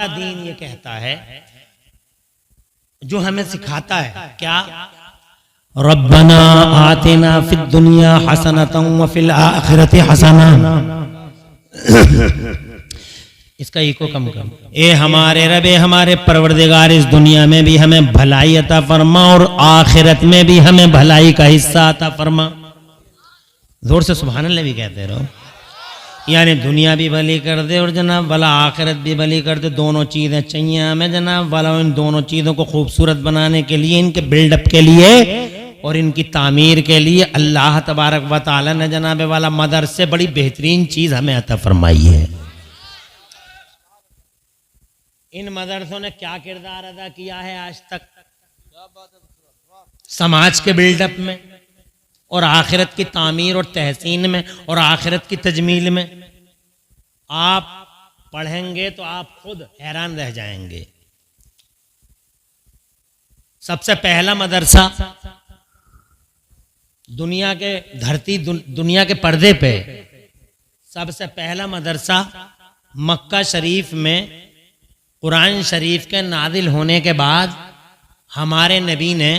दीन ये कहता है, जो हमें सिखाता है क्या, रब्बना आतिना फिद दुनिया हसनतन व फिल आखिरति हसना। इसका इको कम कम। ए हमारे रबे, हमारे परवरदिगार, इस दुनिया में भी हमें भलाई अता फरमा और आखिरत में भी हमें भलाई का हिस्सा अता फरमा। जोर से सुभान अल्लाह भी कहते रहो। यानी दुनिया भी भली कर दे और जनाब वाला आखिरत भी भली कर दे। दोनों चीज़ें चाहिए हमें जनाब वाला। इन दोनों चीज़ों को खूबसूरत बनाने के लिए, इनके बिल्डअप के लिए और इनकी तामीर के लिए अल्लाह तबारक व तआला ने जनाब वाला मदरसे बड़ी बेहतरीन चीज़ हमें अता फरमाई है। इन मदरसों ने क्या किरदार अदा किया है आज तक समाज के बिल्डअप में और आखिरत की तामीर और तहसीन में और आखिरत की तजमील में। आप पढ़ेंगे तो आप खुद हैरान रह जाएंगे। सबसे पहला मदरसा दुनिया के धरती दुनिया के पर्दे पे सबसे पहला मदरसा मक्का शरीफ में कुरान शरीफ के नादिल होने के बाद हमारे नबी ने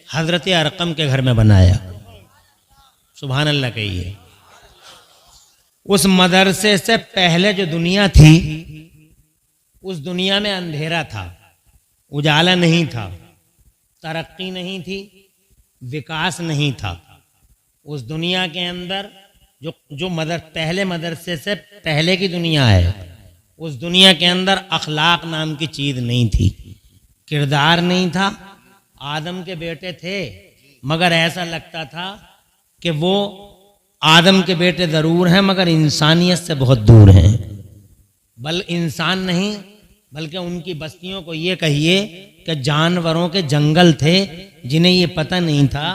हजरत अरकम के घर में बनाया। सुभान अल्लाह कहिए। उस मदरसे से पहले जो दुनिया थी, उस दुनिया में अंधेरा था, उजाला नहीं था, तरक्की नहीं थी, विकास नहीं था। उस दुनिया के अंदर जो पहले मदरसे से पहले की दुनिया है, उस दुनिया के अंदर अखलाक नाम की चीज नहीं थी, किरदार नहीं था। आदम के बेटे थे मगर ऐसा लगता था कि वो आदम के बेटे जरूर हैं मगर इंसानियत से बहुत दूर हैं। इंसान नहीं बल्कि उनकी बस्तियों को ये कहिए कि जानवरों के जंगल थे, जिन्हें ये पता नहीं था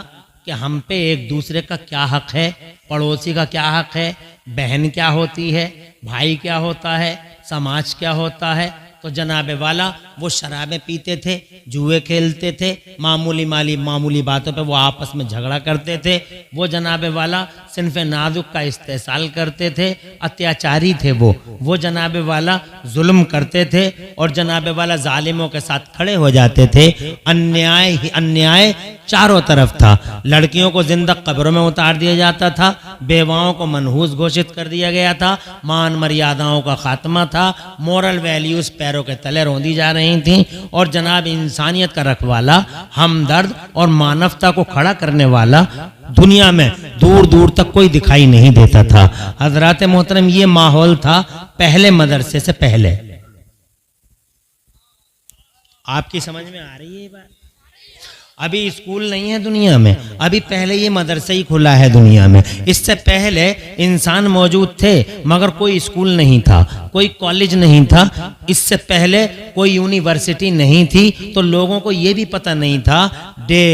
कि हम पे एक दूसरे का क्या हक है, पड़ोसी का क्या हक है, बहन क्या होती है, भाई क्या होता है, समाज क्या होता है। तो जनाबे वाला वो शराबें पीते थे, जुए खेलते थे, मामूली बातों पे वो आपस में झगड़ा करते थे। वो जनाबे वाला सिन्फ़े नाजुक का इस्तेसाल करते थे, अत्याचारी थे वो जनाबे वाला जुल्म करते थे और जनाबे वाला जालिमों के साथ खड़े हो जाते थे। अन्याय ही अन्याय चारों तरफ था। लड़कियों को जिंदा कब्रों में उतार दिया जाता था, बेवाओं को मनहूस घोषित कर दिया गया था, मान मर्यादाओं का खात्मा था, मोरल वैल्यूज पैरों के तले रौंदी जा रही थी और जनाब इंसानियत का रखवाला, हमदर्द और मानवता को खड़ा करने वाला दुनिया में दूर दूर तक कोई दिखाई नहीं देता था। हजरात मोहतरम, ये माहौल था पहले मदरसे से पहले। आपकी समझ में आ रही है ये बात? अभी स्कूल नहीं है दुनिया में, अभी पहले ये मदरसा ही खुला है दुनिया में। इससे पहले इंसान मौजूद थे मगर कोई स्कूल नहीं था, कोई कॉलेज नहीं था, इससे पहले कोई यूनिवर्सिटी नहीं थी। तो लोगों को ये भी पता नहीं था, they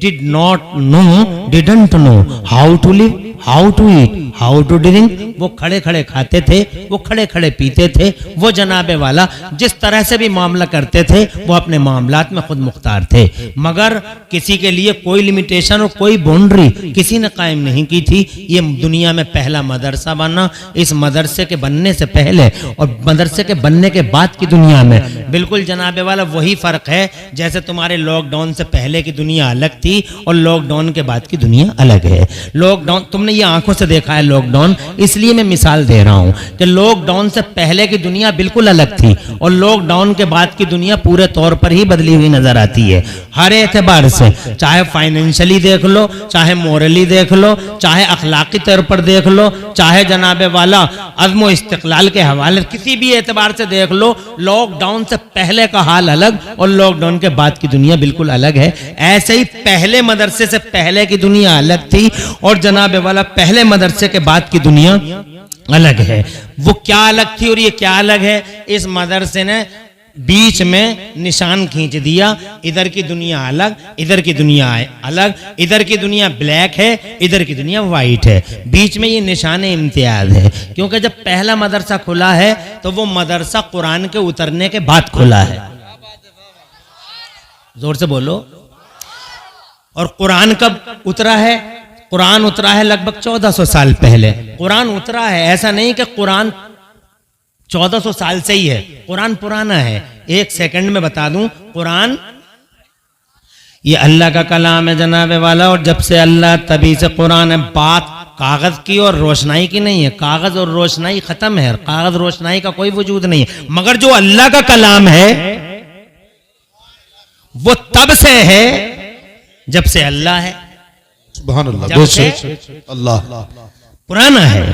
did not know, didn't know how to live, how to eat, how to drink. वो खड़े खड़े खाते थे, वो खड़े खड़े पीते थे। वो जनाबे वाला जिस तरह से भी मामला करते थे वो अपने मामलात में खुद मुख्तार थे, मगर किसी के लिए कोई लिमिटेशन और कोई बाउंड्री किसी ने कायम नहीं की थी। ये दुनिया में पहला मदरसा बना। इस मदरसे के बनने से पहले और मदरसे के बनने के बाद की दुनिया में बिल्कुल जनाबे वाला वही फर्क है जैसे तुम्हारे लॉकडाउन से पहले की दुनिया अलग थी और लॉकडाउन के बाद की दुनिया अलग है। लॉकडाउन तुमने ये आंखों से देखा है लॉकडाउन, इसलिए मैं मिसाल दे रहा हूं कि लॉकडाउन से पहले की दुनिया बिल्कुल अलग थी और लॉकडाउन के बाद की दुनिया पूरे तौर पर ही बदली हुई नजर आती है। हर एतबार से, चाहे फाइनेंशियली देख लो, चाहे मोरली देख लो, चाहे अखलाकी तौर पर देख लो, चाहे जनाबे वाला अज़्म इस्तिक़लाल के हवाले, किसी भी एतबार से देख लो, लॉकडाउन से पहले का हाल अलग और लॉकडाउन के बाद की दुनिया बिल्कुल अलग है। ऐसे ही पहले मदरसे से पहले की दुनिया अलग थी और जनाबे वाला पहले मदरसे के बाद की दुनिया अलग है। वो क्या अलग थी और ये क्या अलग है? इस मदरसे ने बीच में निशान खींच दिया, इधर की दुनिया अलग, इधर की दुनिया अलग, इधर की दुनिया ब्लैक है, इधर की दुनिया वाइट है। बीच में ये निशान इम्तियाज है, क्योंकि जब पहला मदरसा खुला है तो वो मदरसा कुरान के उतरने के बाद खुला है। जोर से बोलो। और कुरान कब उतरा है? कुरान उतरा है लगभग 1400 साल पहले। कुरान उतरा है, ऐसा नहीं कि कुरान 1400 साल से ही है। कुरान पुराना है, एक सेकंड में बता दूं, कुरान ये अल्लाह का कलाम है जनाबे वाला। और जब से अल्लाह तभी से कुरान है। बात कागज की और रोशनाई की नहीं है, कागज और रोशनाई खत्म है, कागज रोशनाई का कोई वजूद नहीं है। मगर जो अल्लाह का कलाम है वो तब से है जब से अल्लाह है, सुभान अल्लाह, जब से अल्लाह पुराना है।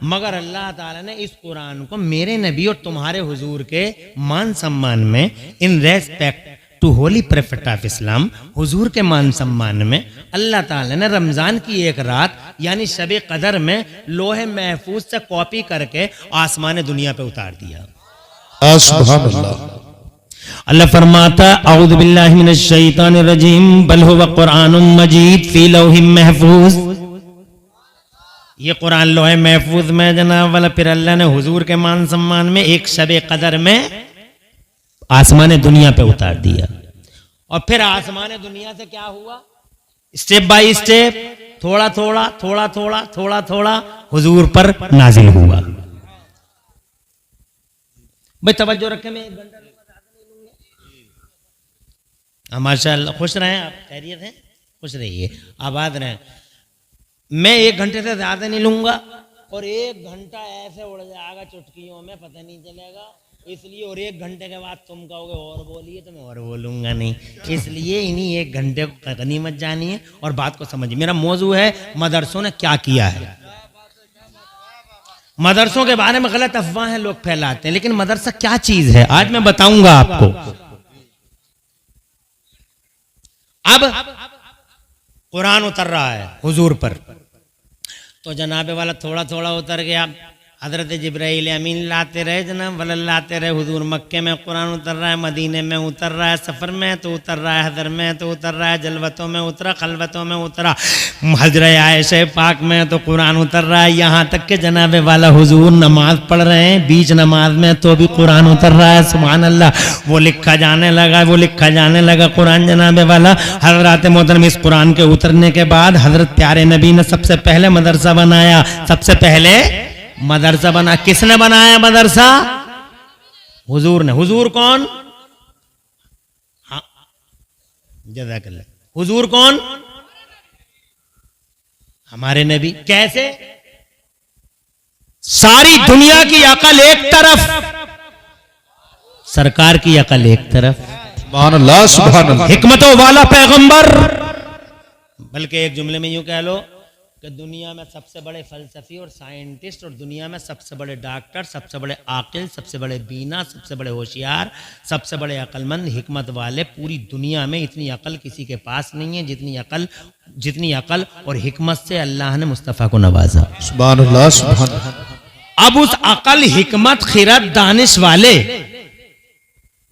मगर अल्लाह ताला ने इस कुरान को मेरे नबी और तुम्हारे हुजूर के मान सम्मान में, in respect to holy prophet of Islam, हुजूर के मान सम्मान में अल्लाह ताला ने रमजान की एक रात यानी शबे कदर में लोहे महफूज से कॉपी करके आसमान दुनिया पे उतार दिया। सुभान अल्लाह। अल्लाह फरमाता औज़ु बिल्लाहि मिनश शैतानिर रजीम बल हुवा कुरानुम मजीद फी लौहिम महफूज। ये कुरान लोहे महफूज में जनाब वाला। फिर अल्लाह ने हुजूर के मान सम्मान में एक शबे कदर में आसमान दुनिया पे उतार दिया। और फिर आसमान दुनिया से क्या हुआ, स्टेप बाय स्टेप, थोड़ा थोड़ा थोड़ा थोड़ा थोड़ा थोड़ा हुजूर पर नाजिल हुआ। भाई तवज्जो रखें, मैं 1 घंटा माशाअल्लाह। खुश रहें आप, खैरियत है, खुश रहिए, आबाद रहें। मैं 1 घंटे से ज्यादा नहीं लूंगा और 1 घंटा ऐसे उड़ जाएगा चुटकियों में, पता नहीं चलेगा। इसलिए और 1 घंटे के बाद तुम कहोगे और बोलिए तो मैं और बोलूंगा नहीं। इसलिए इन्हीं 1 घंटे को गनीमत जानिए और बात को समझिए। मेरा मौजू है मदरसों ने क्या किया है। मदरसों के बारे में गलत अफवाहें लोग फैलाते हैं, लेकिन मदरसा क्या चीज है आज मैं बताऊंगा आपको। अब कुरान उतर रहा है हुजूर पर, तो जनाबे वाला थोड़ा थोड़ा उतर गया। हजरत जिब्राइल अमीन लाते रहे, जनाब वाला लाते रहे। हुजूर मक्के में कुरान उतर रहा है, मदीने में उतर रहा है, सफ़र में तो उतर रहा है, हदर में तो उतर रहा है, जलवतों में उतरा, खलवतों में उतरा, हजरत आयशा पाक में तो कुरान उतर रहा है। यहाँ तक के जनाबे वाला हुजूर नमाज पढ़ रहे हैं, बीच नमाज में तो भी कुरान उतर रहा है। सुभान अल्लाह। वो लिखा जाने लगा, वो लिखा जाने लगा कुरान जनाबे वाला। हजरत मोहतरम इस कुरान के उतरने के बाद हजरत प्यारे नबी ने सबसे पहले मदरसा बनाया। सबसे पहले मदरसा बना, किसने बनाया मदरसा? हुजूर ने। हुजूर कौन? हाँ, जज़ाकल्लाह। हुजूर कौन? हमारे नबी। कैसे? सारी दुनिया की अकल एक तरफ, सरकार की अकल एक तरफ। सुभान अल्लाह, सुभान अल्लाह। हिकमतों वाला पैगंबर। बल्कि एक जुमले में यूं कह लो कि दुनिया में सबसे बड़े फलसफी और साइंटिस्ट और दुनिया में सबसे बड़े डॉक्टर, सबसे बड़े आकिल, सबसे बड़े बीना, सबसे बड़े होशियार, सबसे बड़े अक्लमंद, हिकमत वाले पूरी दुनिया में इतनी अकल किसी के पास नहीं है जितनी अकल और हिकमत से अल्लाह ने मुस्तफ़ा को नवाजा। सुभान अल्लाह, सुभान अल्लाह। अब उस अकल, हिकमत, खिरत, दानिश वाले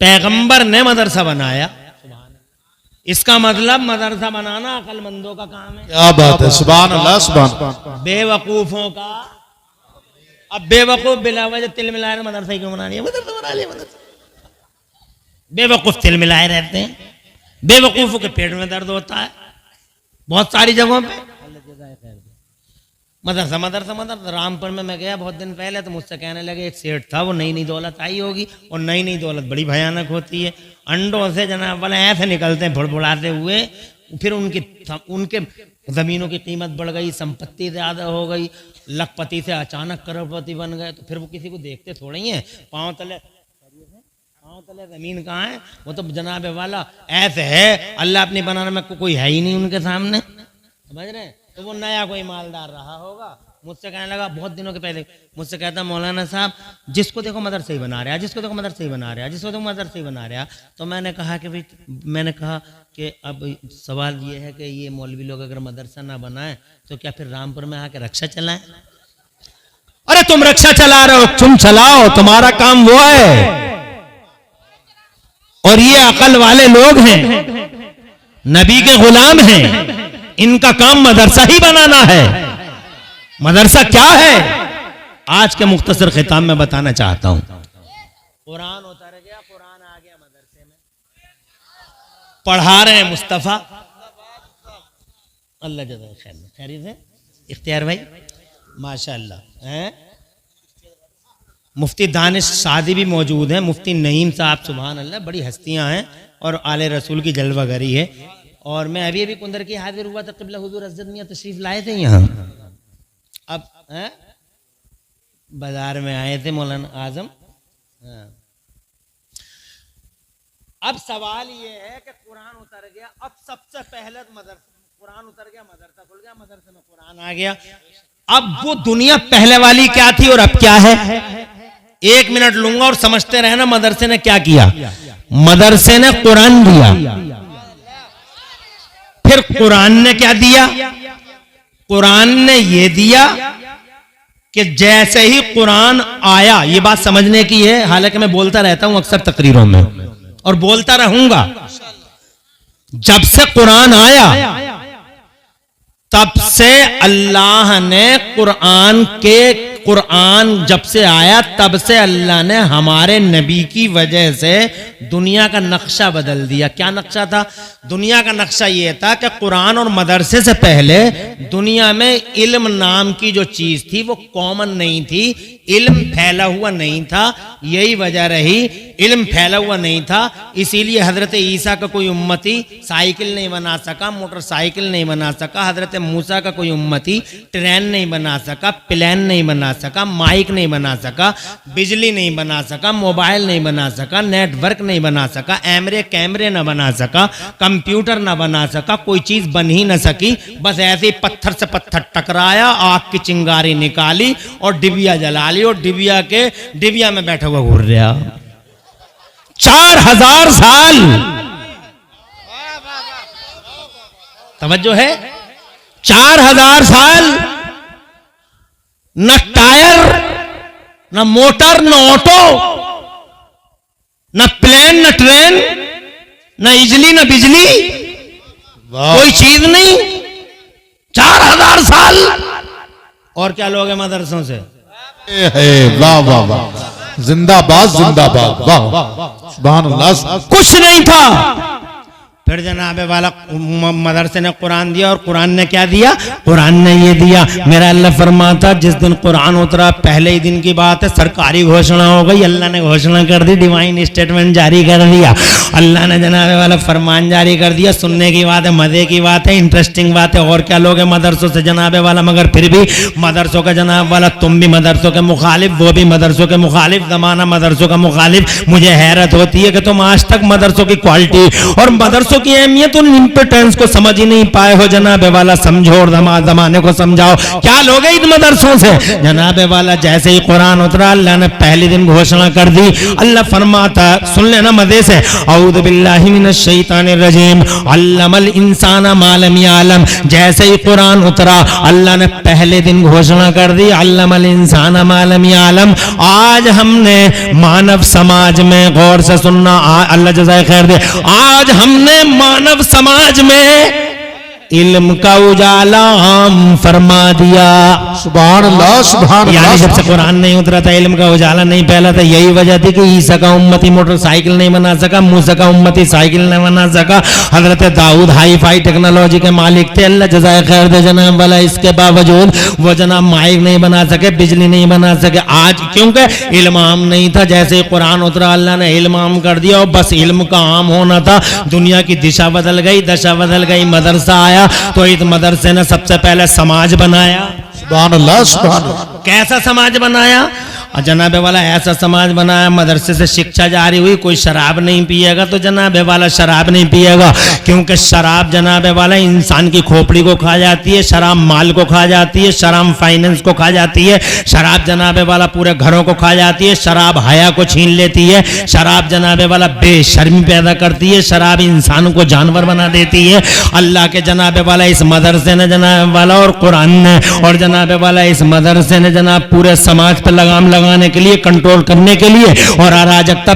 पैगंबर ने मदरसा बनाया। इसका मतलब मदरसा बनाना अकलमंदों का काम है। क्या बात है, सुभान अल्लाह, सुभान। बेवकूफों का। अब बेवकूफ बिला वजह तिल मिलाए मदरसा क्यों बना लिया? मदरसा बना लिया, मदरसा। बेवकूफ तिल मिलाए रहते हैं, बेवकूफों के पेट में दर्द होता है बहुत सारी जगहों पे। मदरसा मदरसा मदरसा। रामपुर में मैं गया बहुत दिन पहले, तो मुझसे कहने लगे एक सेठ था, वो नई नई दौलत आई होगी और नई नई दौलत बड़ी भयानक होती है। अंडों से जनाब वाले ऐसे निकलते हैं फुड़फुड़ाते हुए। फिर उनके जमीनों की कीमत बढ़ गई, संपत्ति ज्यादा हो गई, लखपति से अचानक करोड़पति बन गए। तो फिर वो किसी को देखते थोड़ा ही है। पाँव तले जमीन कहाँ है? वो तो जनाब वाला ऐसे है, अल्लाह अपनी बनाने में कोई है ही नहीं उनके सामने, समझ रहे हैं? तो वो नया कोई मालदार रहा होगा। मुझसे कहने लगा बहुत दिनों के पहले, मुझसे कहता मौलाना साहब जिसको देखो मदरसा ही बना रहा है, जिसको देखो मदरसा ही बना रहा है, जिसको देखो मदरसा ही बना रहा है। तो मैंने कहा कि अब सवाल ये है कि ये मौलवी लोग अगर मदरसा ना बनाए तो क्या फिर रामपुर में आके रक्षा चलाएं? अरे तुम रक्षा चला रहे हो, तुम चलाओ, तुम्हारा काम वो है। और ये अकल वाले लोग हैं, नबी के गुलाम हैं, इनका काम मदरसा ही बनाना है। मदरसा क्या है आज के मुख्तसर खिताब में बताना चाहता हूं। कुरान उतर गया, कुरान आ गया मदरसे में, पढ़ा रहे हैं मुस्तफा। अल्लाह जज़ा खैर। खैरियत है इख्तियार भाई? माशाअल्लाह हैं। मुफ्ती दानिश सादी भी मौजूद हैं, मुफ्ती नईम साहब, सुभान अल्लाह, बड़ी हस्तियां हैं और आले रसूल की जलवागरी है। और मैं अभी अभी कुंदर की हाजिर हुआ था, क़िबला हुज़ूर हज़रत मियां तशरीफ लाए थे यहाँ। अब बाजार में आए थे मौलाना आजम। हाँ। अब सवाल ये है कि कुरान उतर गया, अब सबसे पहले कुरान उतर गया, मदरसा खुल गया, मदरसे में कुरान आ गया। अब वो दुनिया पहले वाली क्या थी और अब क्या है? 1 मिनट लूंगा और समझते रहना मदरसे ने क्या किया। मदरसे ने कुरान दिया, फिर कुरान ने क्या दिया? कुरान ने ये दिया कि जैसे ही कुरान आया, ये बात समझने की है, हालांकि मैं बोलता रहता हूं अक्सर तकरीरों में और बोलता रहूंगा, जब से कुरान आया तब से अल्लाह ने कुरान जब से आया तब से अल्लाह ने हमारे नबी की वजह से दुनिया का नक्शा बदल दिया। क्या नक्शा था? दुनिया का नक्शा यह था कि कुरान और मदरसे से पहले दुनिया में इल्म नाम की जो चीज थी वो कॉमन नहीं थी, इल्म फैला हुआ नहीं था। यही वजह रही, इल्म फैला हुआ नहीं था, इसीलिए हजरत ईसा का कोई उम्मती साइकिल नहीं बना सका, मोटरसाइकिल नहीं बना सका, हजरत मूसा का कोई उम्मती ट्रेन नहीं बना सका, प्लेन नहीं बना सका, माइक नहीं बना सका, बिजली नहीं बना सका, मोबाइल नहीं बना सका, नेटवर्क नहीं बना सका, कैमरे न बना सका, कंप्यूटर न बना सका, कोई चीज बन ही न सकी। बस ऐसे ही पत्थर से पत्थर टकराया, आग की चिंगारी निकाली और डिबिया जला ली और डिबिया में बैठा हुआ घूर रहा 4000 साल। तवज्जो है? 4000 साल, न टायर, न मोटर, न ऑटो, न प्लेन, न ट्रेन, न इजली, न बिजली, कोई चीज नहीं। 4000 साल। और क्या लोग हैं मदरसों से? वाह वाह वाह, जिंदाबाद जिंदाबाद, वाह सुभान अल्लाह। कुछ नहीं था, फिर जनाबे वाला मदरसे ने कुरान दिया और कुरान ने क्या दिया? कुरान ने ये दिया, मेरा अल्लाह फरमाता जिस दिन कुरान उतरा पहले ही दिन की बात है, सरकारी घोषणा हो गई, अल्लाह ने घोषणा कर दी, डिवाइन स्टेटमेंट जारी कर दिया, अल्लाह ने जनाबे वाला फरमान जारी कर दिया। सुनने की बात है, मजे की बात है, इंटरेस्टिंग बात है। और क्या लोग हैं मदरसों से जनाबे वाला, मगर फिर भी मदरसों का जनाब वाला, तुम भी मदरसों के मुखालिफ, वो भी मदरसों के मुखालिफ, जमाना मदरसों का मुखालिफ। मुझे हैरत होती है कि तुम आज तक मदरसों की क्वालिटी और मदरसों की अहमियत, उन इंपोर्टेंस को समझ ही नहीं पाए हो। जनाबे वाला समझो और जमाने को समझाओ। क्या लोग हैं इन मदरसों से? जनाबे वाला जैसे ही कुरान उतरा, अल्लाह ने पहले दिन घोषणा कर दी। अल्लाह फरमाता, सुन लेना मजे से, औज़ु बिल्लाहि मिनश शैतानिर रजीम, अल्लमल इंसाना मा लम यअलम। जैसे ही कुरान उतरा, अल्लाह ने पहले दिन घोषणा कर दी, अल्लमल इंसाना मा लम यअलम। आज हमने मानव समाज में, गौर से सुनना, अल्लाह जज़ाए खैर दे, आज हमने मानव समाज में इल्म का उजाला आम फरमा दिया। सुभान अल्लाह सुभान अल्लाह। यानी जब से कुरान नहीं उतरा था, इल्म का उजाला नहीं फैला था। यही वजह थी कि ईसा का उम्मती मोटरसाइकिल नहीं बना सका, मूसा का उम्मती साइकिल नहीं बना सका। हजरत दाऊद हाई फाई टेक्नोलॉजी के मालिक थे, अल्लाह जज़ाए खैर दे जनाब वाला, इसके बावजूद वो जनाब माइक नहीं बना सके, बिजली नहीं बना सके। आज क्योंकि इल्म आम नहीं था। जैसे ही कुरान उतरा, अल्लाह ने इल्म आम कर दिया और बस इल्म का आम होना था। दुनिया की दिशा बदल गई, दशा बदल गई। मदरसा आया तो इस मदरसे ने सबसे पहले समाज बनाया। सुभान अल्लाह सुभान अल्लाह। कैसा समाज बनाया? जनाबे वाला ऐसा समाज बनाया, मदरसे से शिक्षा जारी हुई, कोई शराब नहीं पिएगा तो जनाबे वाला शराब नहीं पिएगा, क्योंकि शराब जनाबे वाला इंसान की खोपड़ी को खा जाती है, शराब माल को खा जाती है, शराब फाइनेंस को खा जाती है, शराब जनाबे वाला पूरे घरों को खा जाती है, शराब हया को छीन लेती है, शराब जनाबे वाला बेशर्मी पैदा करती है, शराब इंसान को जानवर बना देती है। अल्लाह के जनाबे वाला इस मदरसे ने जनाबे वाला और कुरान ने और जनाबे वाला इस मदरसे ने जनाब पूरे समाज पर लगाम लगाने के लिए, कंट्रोल करने के लिए और अराजकता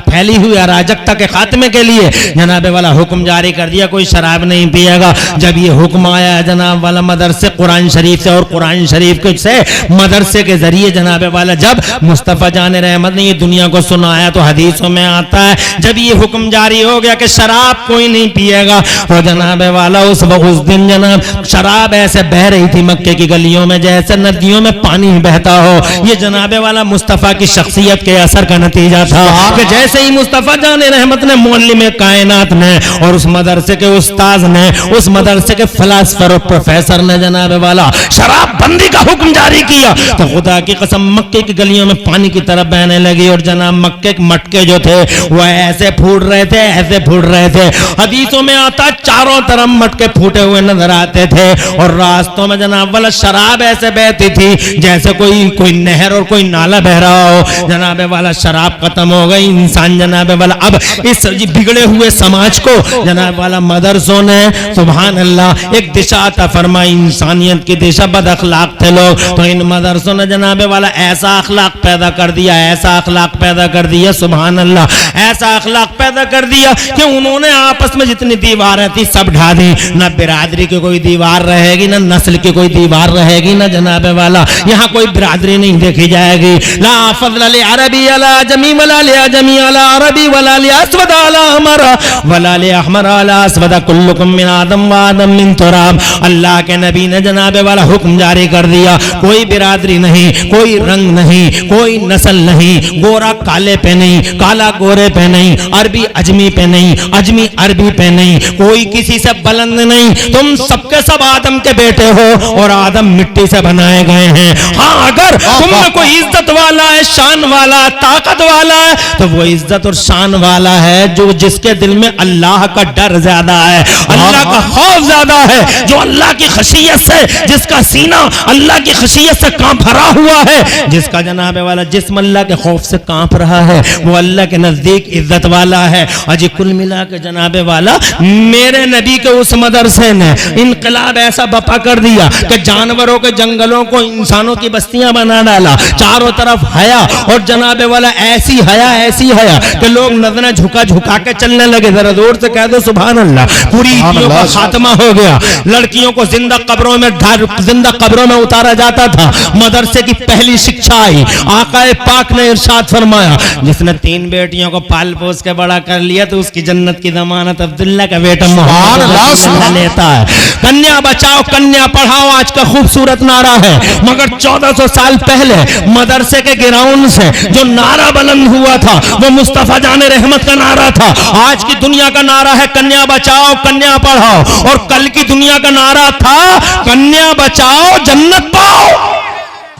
फैली हुई अराजकता के खात्मे के लिए जनाबे वाला हुक्म जारी कर दिया, कोई शराब नहीं पिएगा। जब ये हुक्म आया जनाब वाला मदरसे कुरान शरीफ से और कुरान शरीफ से मदरसे के जरिए जनाबे वाला जब मुस्तफ़ा जान रहमत ने ये दुनिया को सुनाया, तो हदीसों में आता है जब ये हुक्म जारी हो गया कि शराब कोई नहीं पिएगा, तो जनाबे वाला उस दिन जनाब शराब ऐसे बह रही थी मक्के की गलियों में जैसे नदियों में पानी बहता हो। हो, ये जनाबे वाला मुस्तफ़ा की शख्सियत के असर का नतीजा था कि जैसे ही मुस्तफ़ा जान रहमत ने, मुअल्लिम कायनात ने और उस मदरसे के उस्ताद ने, उस मदरसे के फिलासफर और प्रोफेसर ने जनाबे वाला शराब बंदी का हुक्म जारी किया, तो खुदा की कसम मक्के की गलियों में पानी की तरफ बहने लगी और जनाब मक्के के मटके जो थे वो ऐसे फूट रहे थे, ऐसे फूट रहे थे। हदीसों में आता चारों तरफ मटके फूटे हुए नजर आते थे और रास्तों में जनाब वाला शराब ऐसे बहती थी जैसे कोई नहर और कोई नाला बह रहा हो। जनाबे वाला शराब खत्म हो गई, इंसान जनाबे वाला अब इस बिगड़े हुए समाज को जनाब वाला मदरसों ने सुभान अल्लाह एक दिशा अता फरमाई, इंसानियत की दिशा। बद अखलाक थे लोग, तो इन मदरसों ने जनाबे वाला ऐसा अखलाक पैदा कर दिया, ऐसा अखलाक पैदा कर दिया, सुभान अल्लाह, ऐसा अखलाक पैदा कर दिया कि उन्होंने आपस में जितनी दीवारें थी सब ढा दी। न बिरादरी की कोई दीवार रहेगी, न नस्ल की कोई दीवार रहेगी, न जनाबे वाला यहाँ कोई बिरादरी नहीं देखी जाएगी। ला फज़ल लि अरबी अला जमी वला लि अजमी अला अरबी वला लि अस्वद अला अहमर वला लि अहमर अला अस्वद कुल्लुकुम मिन आदम व आदम मिन तुराब। अल्लाह के नबी ने जनाबे वाला हुक्म जारी कर दिया, कोई बिरादरी नहीं, कोई रंग नहीं, कोई नस्ल नहीं, गोरा काले पे नहीं, काला गोरे पे नहीं, अरबी अजमी पे नहीं, अजमी अरबी पे नहीं, कोई किसी से बुलंद नहीं, तुम सबके सब आदम के बेटे हो और आदम मिट्टी से बनाए गए हैं। हाँ, अगर तुम में कोई इज्जत वाला है, शान वाला है, ताकत वाला है, तो वो इज्जत और शान वाला है जो जिसके दिल में अल्लाह का डर ज्यादा है, अल्लाह का खौफ ज्यादा है, जो अल्लाह की खशियत से, जिसका सीना अल्लाह की खशियत से कांप भरा हुआ है, जिसका जनाबे वाला जिस्म अल्लाह के खौफ से कांप रहा है, वो अल्लाह के नजदीक इज्जत वाला है। अजी कुल मिला के जनाबे वाला मेरे नबी के उस मदरसे ने इनकलाब ऐसा बपा कर दिया कि जानवरों के जंगलों को इंसानों की बस्तियां बना डाला, चारों तरफ हया और जनाबे वाला ऐसी हया कि लोग नजरें झुका झुका के चलने लगे। जरा जोर से कह दो सुभान अल्लाह। पूरी ईदियों का खात्मा हो गया, लड़कियों को जिंदा कब्रों में उतारा जाता था। मदरसे की पहली शिक्षा आई, आकाए पाक ने इरशाद फरमाया, जिसने 3 बेटियों को पाल पोस के बड़ा कर लिया तो उसकी जन्नत की जमानत अब्दुल्ला का बेटा मोहम्मद लेता है। कन्या बचाओ कन्या पढ़ाओ आज का खूबसूरत नारा है, मगर 1400 साल पहले मदरसे के ग्राउंड से जो नारा बुलंद हुआ था वो मुस्तफा जाने रहमत का नारा था। आज की दुनिया का नारा है कन्या बचाओ कन्या पढ़ाओ, और कल की दुनिया का नारा था कन्या बचाओ जन्नत पाओ।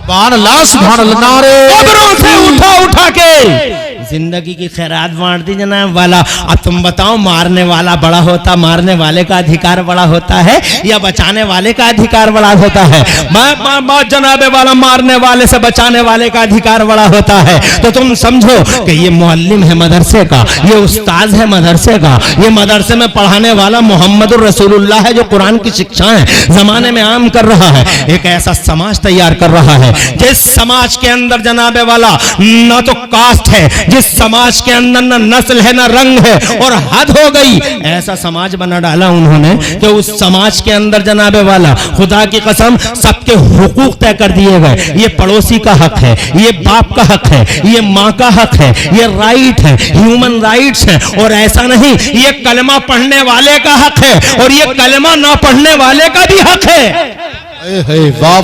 सुभान अल्लाह नारे कब्रों से उठा के जिंदगी की खैरात बांट दी जनाब वाला। अब तुम बताओ, मारने वाला बड़ा होता, मारने वाले का अधिकार बड़ा होता है या बचाने वाले का अधिकार बड़ा होता है? जनाबे वाला मारने वाले से बचाने वाले का अधिकार बड़ा होता है। तो तुम समझो कि ये मुअल्लिम है मदरसे का, ये उस्ताद है मदरसे का, ये मदरसे में पढ़ाने वाला मोहम्मद रसूलुल्लाह है जो कुरान की शिक्षाएं जमाने में आम कर रहा है, एक ऐसा समाज तैयार कर रहा है जिस समाज के अंदर जनाबे वाला न तो कास्ट है, जिस समाज के अंदर न नस्ल है न रंग है, और हद हो गई ऐसा समाज बना डाला उन्होंने कि उस समाज के अंदर जनाबे वाला खुदा की कसम सबके हुकूक तय कर दिए गए। ये पड़ोसी का हक है, ये बाप का हक है, ये माँ का हक है, ये राइट है, ह्यूमन राइट्स है। और ऐसा नहीं, ये कलमा पढ़ने वाले का हक है और ये कलमा ना पढ़ने वाले का भी हक है। वाह।